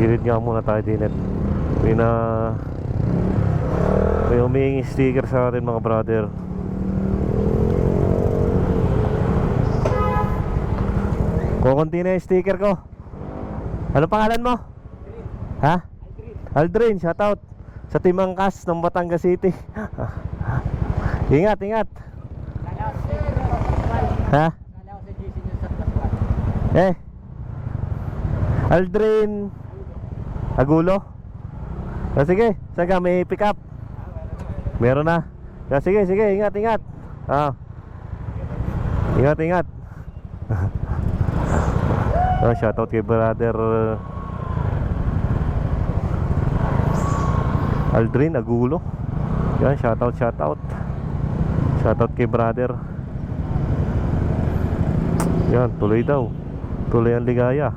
Gilid nga muna tayo din at may humihingi sticker sa atin mga brother. Kukunti na yung sticker ko. Ano pangalan mo? Ha? Aldrin, shoutout sa Team Angkas ng Batangas City. Ingat, ingat. Ha? Aldrin Agulo. Sige, saan ka? May pick up? Meron na. Sige, ingat, ingat. Ingat, ingat. Shoutout kay brother Aldrin Agulo. Yan, shoutout. Shoutout kay brother. Yan, tuloy daw. Tuloy ang ligaya.